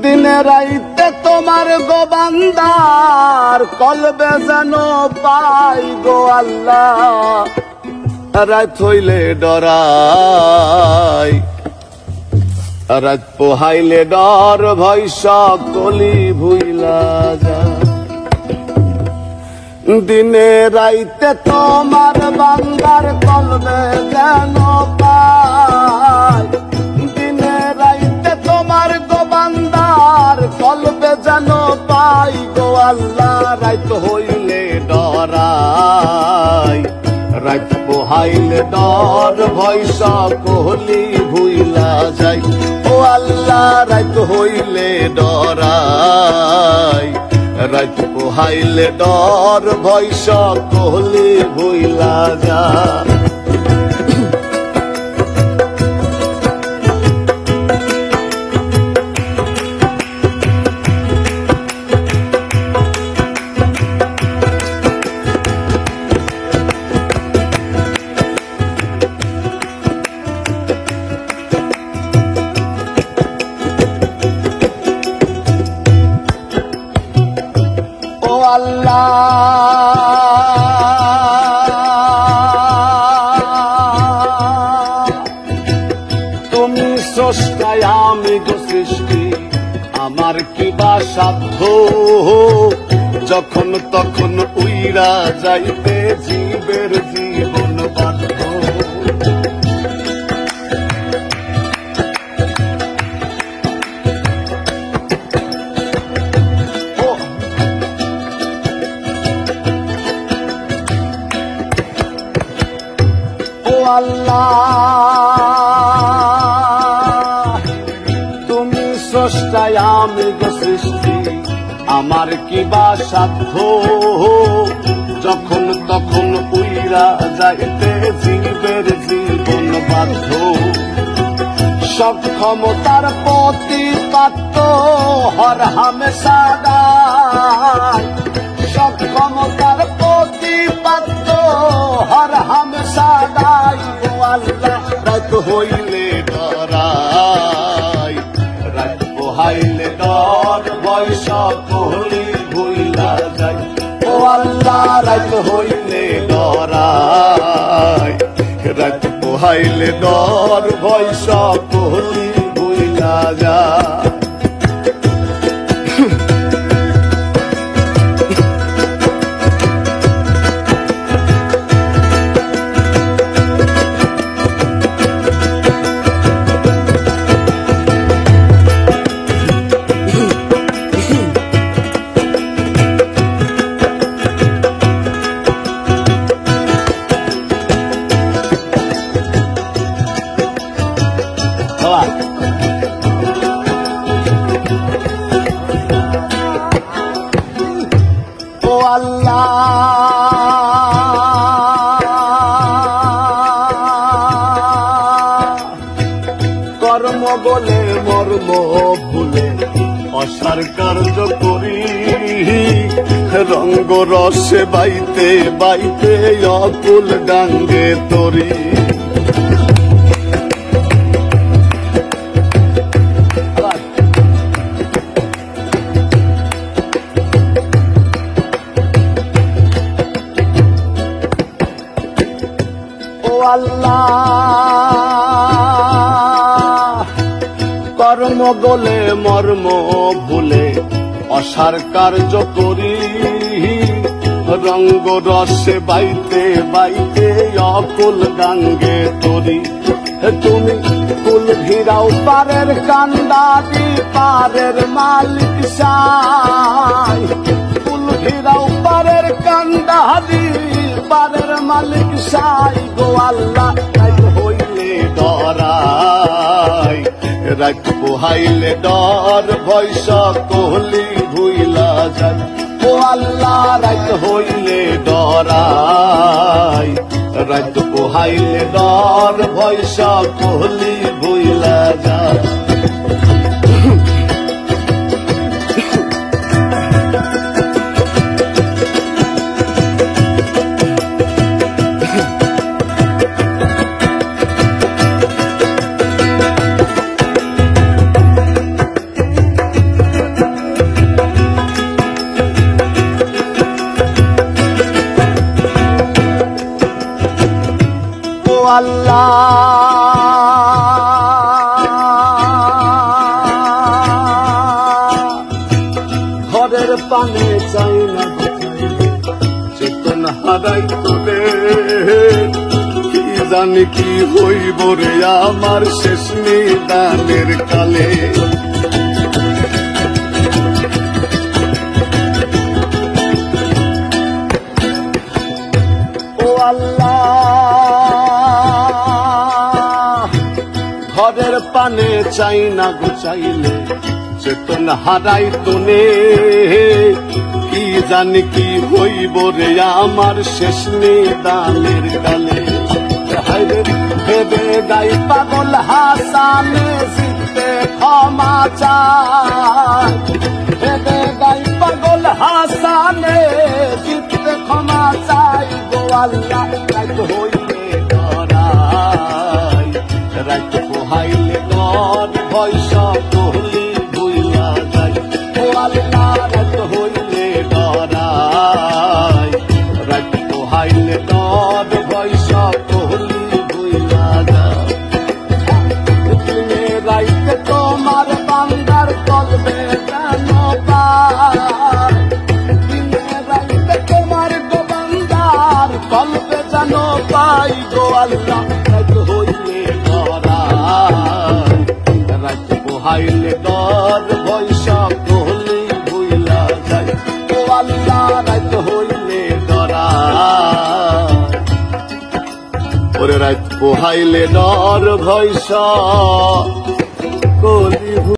দিনে রাইতে তোমার গো বান্দার কলবে যেন পাই গো আল্লাহ, রাত হইলে ডরাই, রাত পোহাইলে ডর ভয় সকলি ভুইলা যায়। দিনে রাইতে তোমার বান্দার কলবে যেন পাই, দিনে রাইতে তোমার গো বান্দার কলবে যেন পাই গো আল্লাহ, রাত হইলে ডরাই, রাত পোহাইলে ডর ভয় সকলি ভুইলা যাই। ও আল্লাহ রাত হইলে ডরাই, রাত পোহাইলে ডর ভয় সকলি ভুইলা যায়। তুমি স্রষ্টায় আমি গো সৃষ্টি, আমার কিবা সাধ্য, যখন তখন উইরা যাইতে জীবের জীবন বাধ্য। আল্লাহ তুমি স্রষ্টায় আমি গো সৃষ্টি, আমার কিবা সাধ্য, যখন তখন উইরা যাইতে জীবের জীবন বাধ্য। সক্ষমতার প্রতিপাদ্য হর হামেশা গায়, সক্ষমতার প্রতিপাদ্য হর হামেশা গায় গো আল্লাহ, রাত হইলে ডরাই, রাত পোহাইলে ডর ভয় সকলি ভুইলা যায়। ও আল্লাহ রাত হইলে ডরাই, রাত পোহাইলে ডর ভয় সকলি ভুইলা যায়। ও আল্লাহ কর্ম বলে মর্ম ভুলে অসার কার্য করি, রঙ্গ রসে বাইতে বাইতে অকুল ডাঙ্গে তরি। আল্লাহ কর্ম বলে মর্ম ভুলে অসার কার্য করি, রঙ্গ রসে বাইতে বাইতে অকুল গাঙ্গে তরি। তুমি কুল ঘিরাও পারের কান্দারি, পারের মালিক সাই, কুল ঘিরাও পারের কান্দারি, পারের মালিক সাই গো আল্লাহ, রাত হইলে ডরাই, রাত পোহাইলে ডর ভয় সকলি ভুইলা যায়। ও আল্লাহ রাত হইলে ডরাই, রাত পোহাইলে ডর ভয় সকলি ভুইলা যায়। পানে চাই না চেতন হারাই তোরে কি জানি কি হইব রে আমার শেষ নিদানের কালে ও আল্লাহ ঘরের পানে চাই না গুচাইলে চেতন হারাই তোনে কি জানি কি হইব রে আমার শেষ নিদানের কালে ভেবে গাই পাগল হাসানে জিতে ক্ষমা চাই ভেবে গাই পাগল হাসানে জিতে ক্ষমা চাই গো আল্লাহ রাত হইলে ডরাই রাত পোহাইলে ডর ভয় সব হলি ভুইলা যাই ও আল্লাহ রাত হইলে ডরাই রাত পোহাইলে ডর ভয় সব হলি ভুইলা যাই দিনে রাইতে তোমার বান্দার কলবে যেন পাই দিনে রাইতে তোমার গো বান্দার কলবে যেন পাই গো আল্লাহ রাত হইলে ডরাই রাত পোহাইলে ডর ভয় সব হলি ভুইলা যাই ও আল্লাহ রাত হইলে ডরাই ওরে রাত পোহাইলে ডর ভয় সব